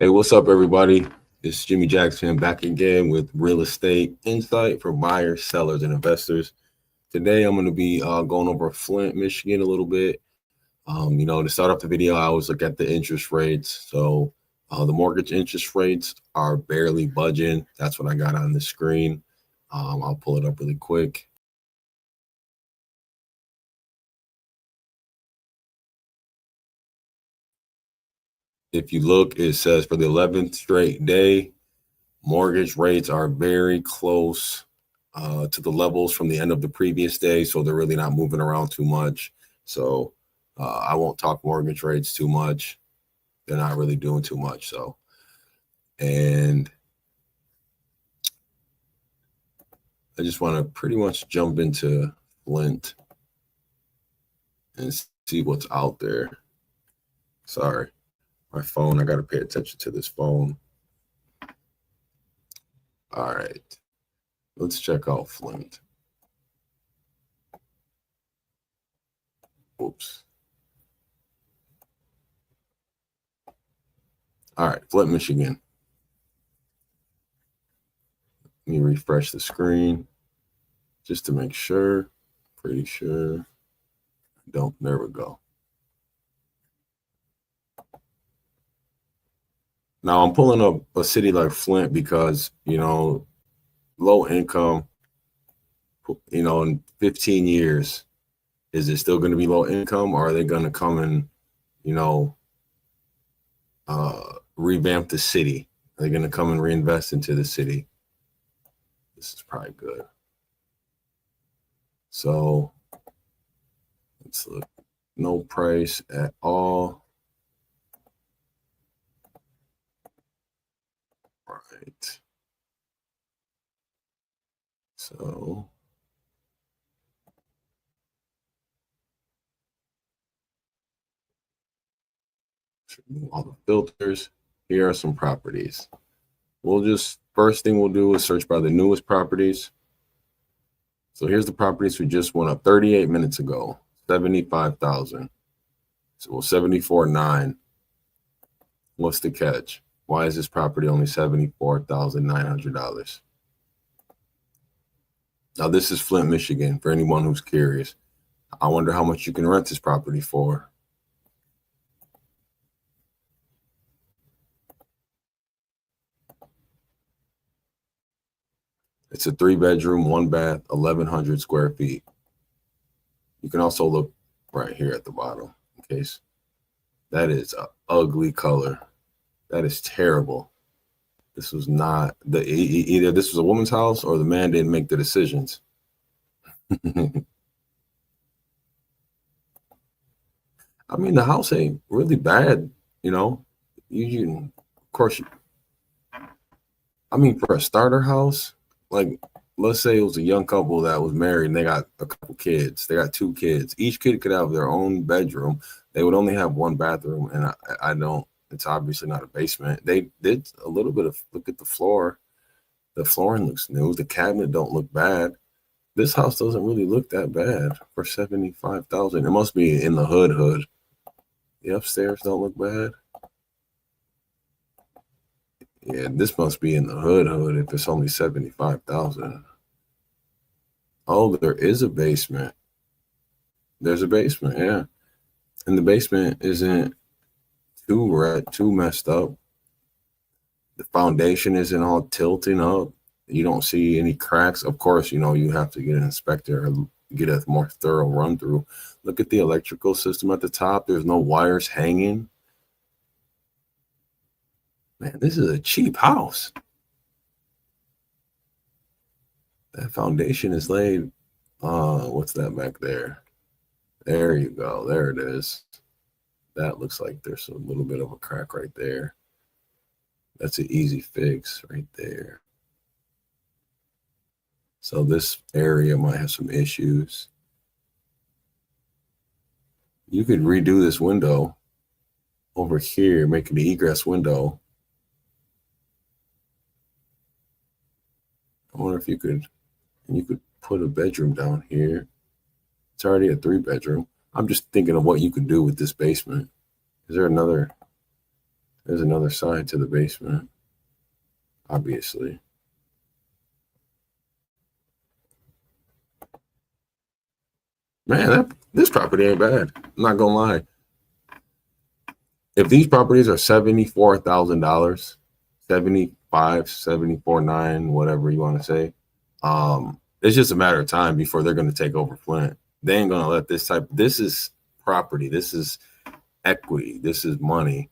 Hey, what's up, everybody? It's Jimmie Jackson back again with Real Estate Insight for buyers, sellers, and investors. Today, I'm going to be going over Flint, Michigan a little bit. To start off the video, I always look at the interest rates. So the mortgage interest rates are barely budging. That's what I got on the screen. I'll pull it up really quick. If you look, it says for the 11th straight day, mortgage rates are very close to the levels from the end of the previous day. So they're really not moving around too much. So I won't talk mortgage rates too much. They're not really doing too much. So, and I just want to pretty much jump into Flint and see what's out there. Sorry, my phone. I got to pay attention to this phone. All right, let's check out Flint. Oops. All right, Flint, Michigan. Let me refresh the screen just to make sure. Pretty sure. There we go. Now I'm pulling up a city like Flint because, low income, in 15 years, is it still going to be low income, or are they going to come and, revamp the city? Are they going to come and reinvest into the city? This is probably good. So let's look. No price at all. Right. So remove all the filters. Here are some properties. First thing we'll do is search by the newest properties. So here's the properties we just went up 38 minutes ago, 75,000. So 74.9. What's the catch? Why is this property only $74,900? Now this is Flint, Michigan, for anyone who's curious. I wonder how much you can rent this property for. It's a 3-bedroom, 1-bath, 1,100 square feet. You can also look right here at the bottom in case. That is an ugly color. That is terrible. This was not either this was a woman's house or the man didn't make the decisions. I mean, the house ain't really bad, You of course, for a starter house, like let's say it was a young couple that was married and they got a couple kids. They got 2 kids. Each kid could have their own bedroom. They would only have 1 bathroom, and I don't. It's obviously not a basement. They did a little bit of look at the floor. The flooring looks new. The cabinet don't look bad. This house doesn't really look that bad for 75,000. It must be in the hood. The upstairs don't look bad. Yeah, this must be in the hood if it's only 75,000. Oh, there is a basement. There's a basement, yeah. And the basement isn't too messed up. The foundation isn't all tilting up. You don't see any cracks. Of course, you have to get an inspector or get a more thorough run through. Look at the electrical system at the top. There's no wires hanging. Man, this is a cheap house. That foundation is laid. What's that back there? There you go. There it is. That looks like there's a little bit of a crack right there. That's an easy fix right there. So this area might have some issues. You could redo this window over here, make it an egress window. I wonder if you could put a bedroom down here. It's already a 3-bedroom. I'm just thinking of what you could do with this basement. Is there another? There's another side to the basement, obviously. Man, this property ain't bad. I'm not gonna lie. If these properties are $74,000, 75, 74.9, whatever you want to say, it's just a matter of time before they're going to take over Flint. They ain't going to let this is property, this is equity, this is money,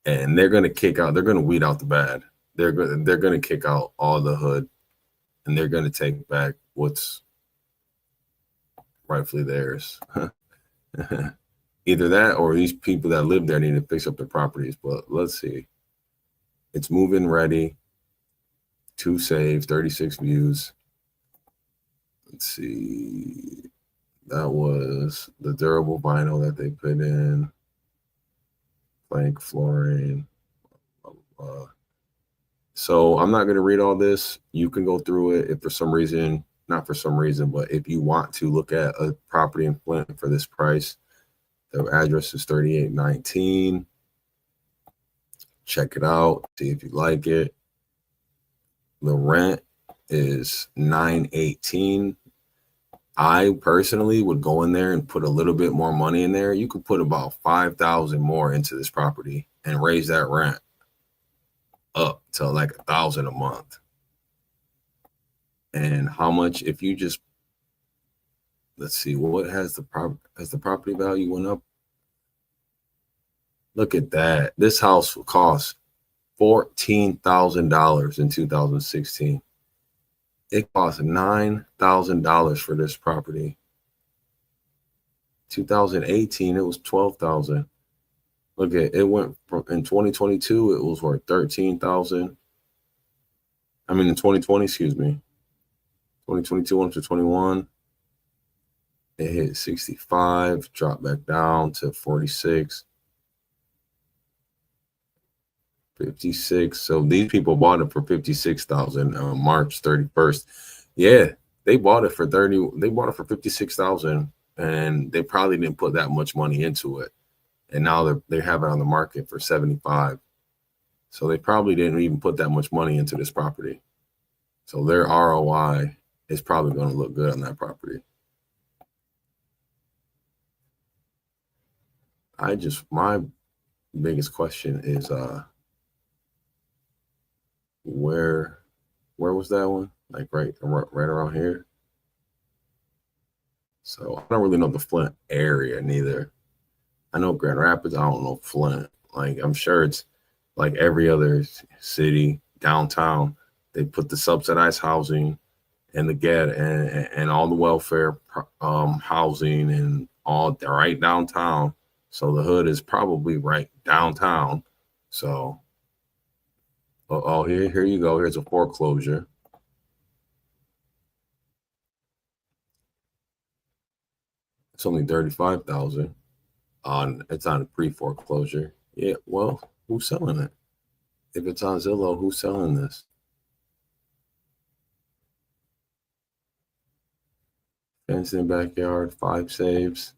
and they're going to they're going to weed out the bad. They're going to kick out all the hood, and they're going to take back what's rightfully theirs. Either that or these people that live there need to fix up their properties. But let's see. It's move-in ready. 2 saves, 36 views. Let's see. That was the durable vinyl that they put in. Plank flooring. Blah, blah, blah. So I'm not going to read all this. You can go through it if for some reason, not for some reason, but if you want to look at a property in Flint for this price. The address is 3819. Check it out. See if you like it. The rent is $918. I personally would go in there and put a little bit more money in there. You could put about $5,000 more into this property and raise that rent up to like $1,000 a month. And how much if you just let's see what has the property value went up? Look at that. This house will cost $14,000 in 2016. It cost $9,000 for this property. 2018, it was $12,000. Look at it went from in 2022, it was worth $13,000. I mean, in 2020, excuse me, 2022 went to 21. It hit 65, dropped back down to 46. 56. So these people bought it for 56,000 on March 31st. Yeah, they bought it for 56,000, and they probably didn't put that much money into it. And now they have it on the market for 75. So they probably didn't even put that much money into this property. So their ROI is probably going to look good on that property. My biggest question is where was that one? Like right around here. So I don't really know the Flint area neither. I know Grand Rapids. I don't know Flint. Like I'm sure it's like every other city downtown. They put the subsidized housing and and all the welfare housing and all right downtown. So the hood is probably right downtown. So here you go. Here's a foreclosure. It's only 35,000. It's on a pre-foreclosure. Yeah, well, who's selling it? If it's on Zillow, who's selling this? Fenced in backyard, 5 saves.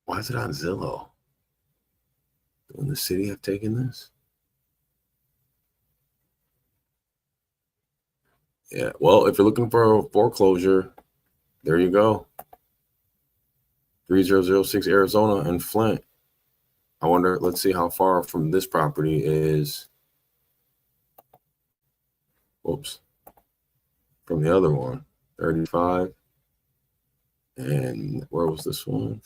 Why is it on Zillow? When the city have taken this? Yeah, well, if you're looking for a foreclosure, there you go. 3006 Arizona and Flint. I wonder, let's see how far from this property is. Whoops. From the other one, 35. And where was this one?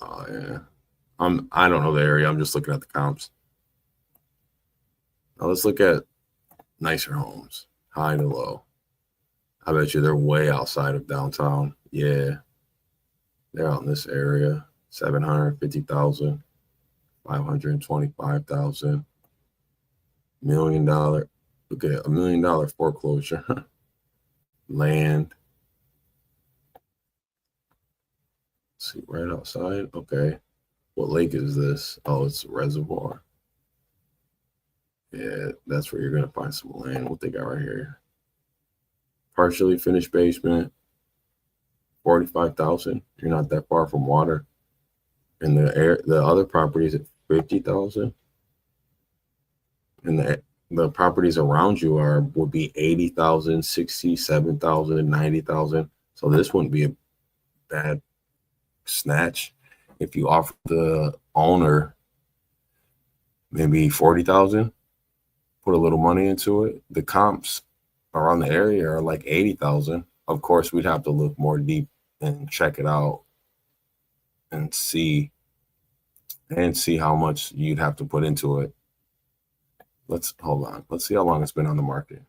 Oh yeah. I don't know the area. I'm just looking at the comps. Now let's look at nicer homes, high to low. I bet you they're way outside of downtown. Yeah. They're out in this area. 750,000, 525,000, $1 million. Look at $1 million foreclosure. Land. Let's see, right outside. Okay. What lake is this? Oh, it's a reservoir. Yeah, that's where you're gonna find some land. What they got right here? Partially finished basement, 45,000. You're not that far from water. And the other properties at 50,000. And the properties around you would be 80,000, 67,000, 90,000. So this wouldn't be a bad snatch if you offer the owner maybe 40,000, put a little money into it. The comps around the area are like 80,000. Of course, we'd have to look more deep and check it out and see how much you'd have to put into it. Let's hold on. Let's see how long it's been on the market.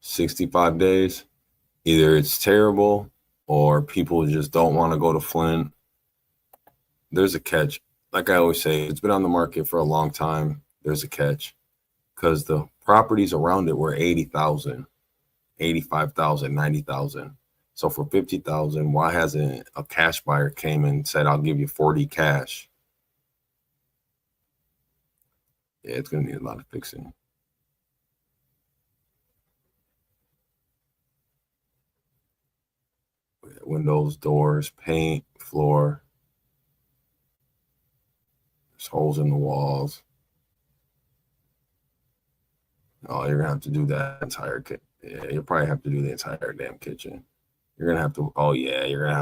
65 days. Either it's terrible or people just don't want to go to Flint. There's a catch. Like I always say, it's been on the market for a long time. There's a catch because the properties around it were 80,000, 85,000, 90,000. So for 50,000, why hasn't a cash buyer came and said, I'll give you 40 cash? Yeah, it's going to need a lot of fixing. Windows, doors, paint, floor. There's holes in the walls. Oh, you're going to have to do that entire kitchen. Yeah, you'll probably have to do the entire damn kitchen. You're going to have to, oh yeah, you're going to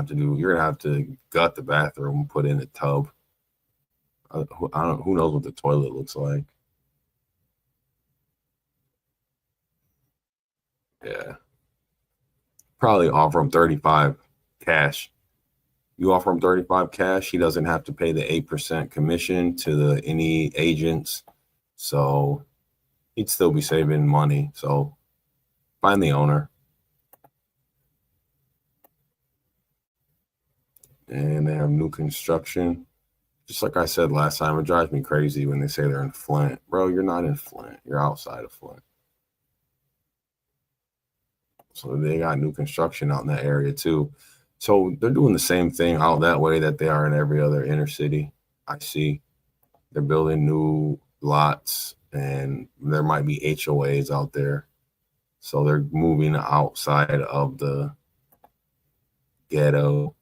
have to gut the bathroom, put in a tub. Who knows what the toilet looks like. Yeah. Probably offer him 35 cash. You offer him 35 cash, he doesn't have to pay the 8% commission to any agents. So he'd still be saving money. So find the owner. And they have new construction. Just like I said last time, it drives me crazy when they say they're in Flint. Bro, you're not in Flint. You're outside of Flint. So they got new construction out in that area too. So they're doing the same thing out that way that they are in every other inner city. I see they're building new lots and there might be HOAs out there. So they're moving outside of the ghetto,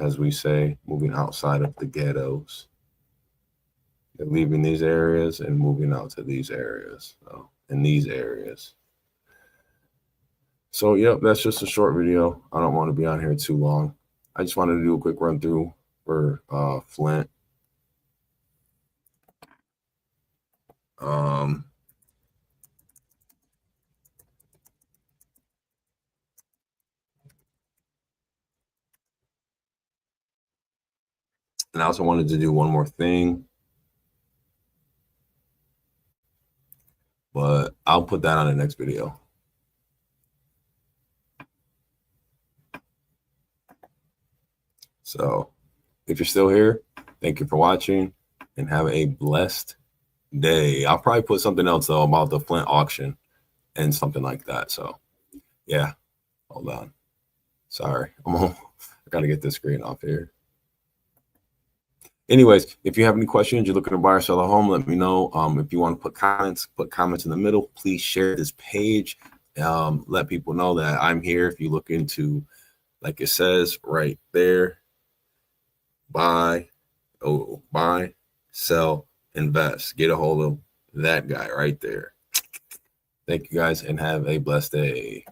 as we say, moving outside of the ghettos. They're leaving these areas and moving out to these areas, in these areas. So, yep, that's just a short video. I don't want to be on here too long. I just wanted to do a quick run through for Flint. And I also wanted to do one more thing, but I'll put that on the next video. So if you're still here, thank you for watching and have a blessed day. I'll probably put something else though about the Flint auction and something like that. So yeah, hold on. Sorry, I gotta get this screen off here. Anyways, if you have any questions, you're looking to buy or sell a home, let me know. If you want to put comments in the middle. Please share this page. Let people know that I'm here. If you look into, like it says right there, buy, sell, invest. Get a hold of that guy right there. Thank you guys and have a blessed day.